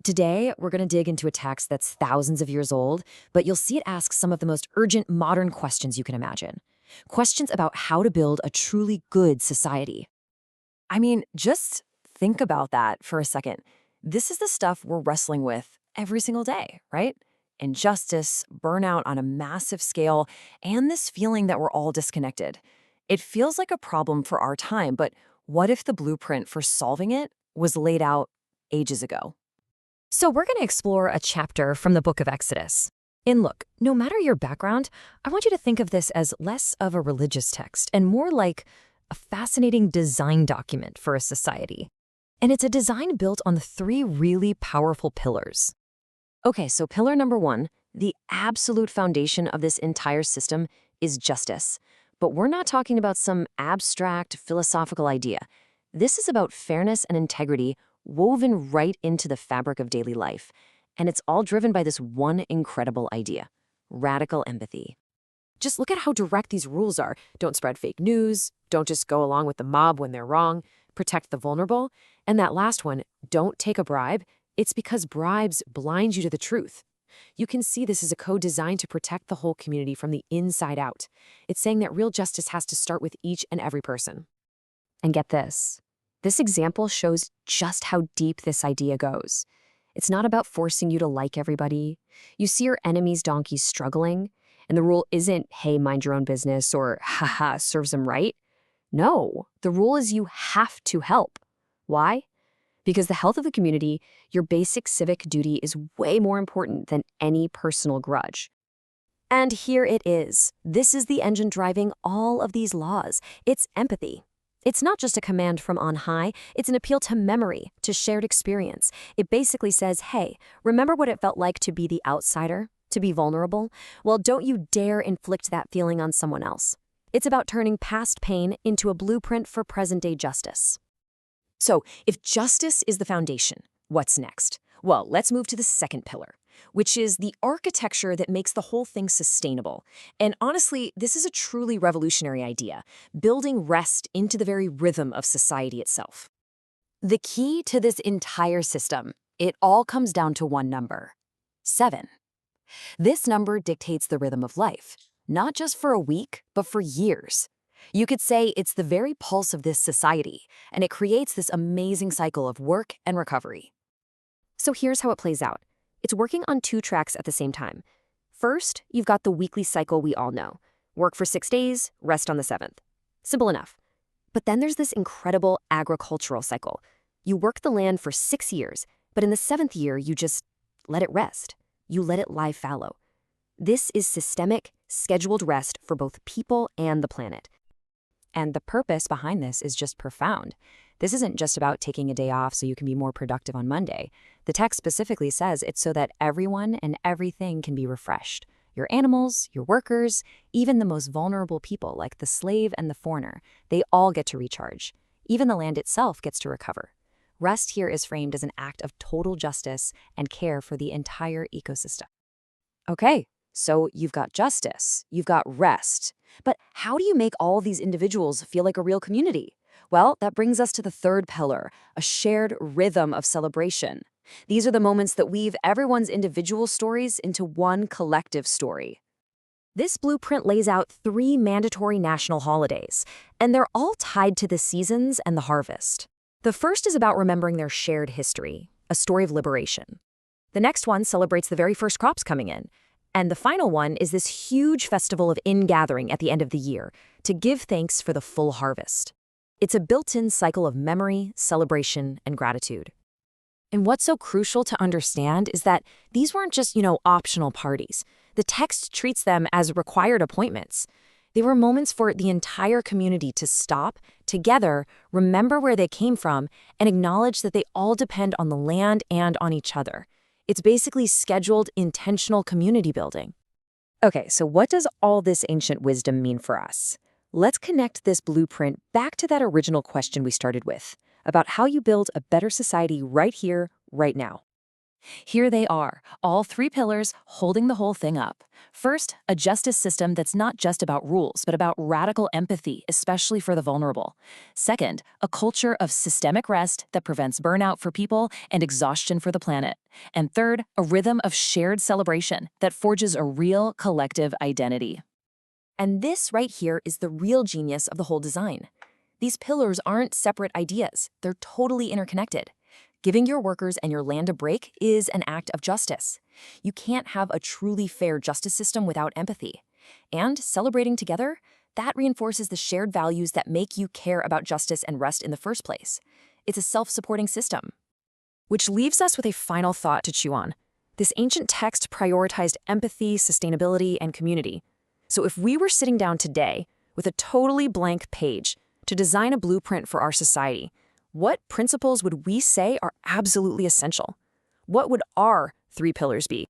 Today, we're going to dig into a text that's thousands of years old, but you'll see it asks some of the most urgent modern questions you can imagine. Questions about how to build a truly good society. I mean, just think about that for a second. This is the stuff we're wrestling with every single day, right? Injustice, burnout on a massive scale, and this feeling that we're all disconnected. It feels like a problem for our time, but what if the blueprint for solving it was laid out ages ago? So we're going to explore a chapter from the book of Exodus. And look, no matter your background, I want you to think of this as less of a religious text and more like a fascinating design document for a society. And it's a design built on the three really powerful pillars. Okay, so pillar number one, the absolute foundation of this entire system is justice. But we're not talking about some abstract philosophical idea. This is about fairness and integrity woven right into the fabric of daily life. And it's all driven by this one incredible idea: radical empathy. Just look at how direct these rules are. Don't spread fake news. Don't just go along with the mob when they're wrong. Protect the vulnerable. And that last one, don't take a bribe. It's because bribes blind you to the truth. You can see this is a code designed to protect the whole community from the inside out. It's saying that real justice has to start with each and every person. And get this. This example shows just how deep this idea goes. It's not about forcing you to like everybody. You see your enemy's donkeys struggling, and the rule isn't, hey, mind your own business, or haha, serves them right. No, the rule is you have to help. Why? Because the health of the community, your basic civic duty, is way more important than any personal grudge. And here it is. This is the engine driving all of these laws. It's empathy. It's not just a command from on high, it's an appeal to memory, to shared experience. It basically says, hey, remember what it felt like to be the outsider, to be vulnerable? Well, don't you dare inflict that feeling on someone else. It's about turning past pain into a blueprint for present-day justice. So, if justice is the foundation, what's next? Well, let's move to the second pillar, which is the architecture that makes the whole thing sustainable. And honestly, this is a truly revolutionary idea, building rest into the very rhythm of society itself. The key to this entire system, it all comes down to one number: 7. This number dictates the rhythm of life, not just for a week, but for years. You could say it's the very pulse of this society, and it creates this amazing cycle of work and recovery. So here's how it plays out. It's working on two tracks at the same time. First, you've got the weekly cycle we all know. Work for 6 days, rest on the 7th. Simple enough. But then there's this incredible agricultural cycle. You work the land for 6 years, but in the 7th year, you just let it rest. You let it lie fallow. This is systemic, scheduled rest for both people and the planet. And the purpose behind this is just profound. This isn't just about taking a day off so you can be more productive on Monday. The text specifically says it's so that everyone and everything can be refreshed. Your animals, your workers, even the most vulnerable people like the slave and the foreigner, they all get to recharge. Even the land itself gets to recover. Rest here is framed as an act of total justice and care for the entire ecosystem. Okay, so you've got justice, you've got rest. But how do you make all these individuals feel like a real community? Well, that brings us to the third pillar, a shared rhythm of celebration. These are the moments that weave everyone's individual stories into one collective story. This blueprint lays out 3 mandatory national holidays, and they're all tied to the seasons and the harvest. The first is about remembering their shared history, a story of liberation. The next one celebrates the very first crops coming in. And the final one is this huge festival of Ingathering at the end of the year to give thanks for the full harvest. It's a built-in cycle of memory, celebration, and gratitude. And what's so crucial to understand is that these weren't just, optional parties. The text treats them as required appointments. They were moments for the entire community to stop, together, remember where they came from, and acknowledge that they all depend on the land and on each other. It's basically scheduled, intentional community building. Okay, so what does all this ancient wisdom mean for us? Let's connect this blueprint back to that original question we started with, about how you build a better society right here, right now. Here they are, all three pillars holding the whole thing up. First, a justice system that's not just about rules, but about radical empathy, especially for the vulnerable. Second, a culture of systemic rest that prevents burnout for people and exhaustion for the planet. And third, a rhythm of shared celebration that forges a real collective identity. And this right here is the real genius of the whole design. These pillars aren't separate ideas, they're totally interconnected. Giving your workers and your land a break is an act of justice. You can't have a truly fair justice system without empathy. And celebrating together, that reinforces the shared values that make you care about justice and rest in the first place. It's a self-supporting system. Which leaves us with a final thought to chew on. This ancient text prioritized empathy, sustainability, and community. So if we were sitting down today with a totally blank page to design a blueprint for our society, what principles would we say are absolutely essential? What would our three pillars be?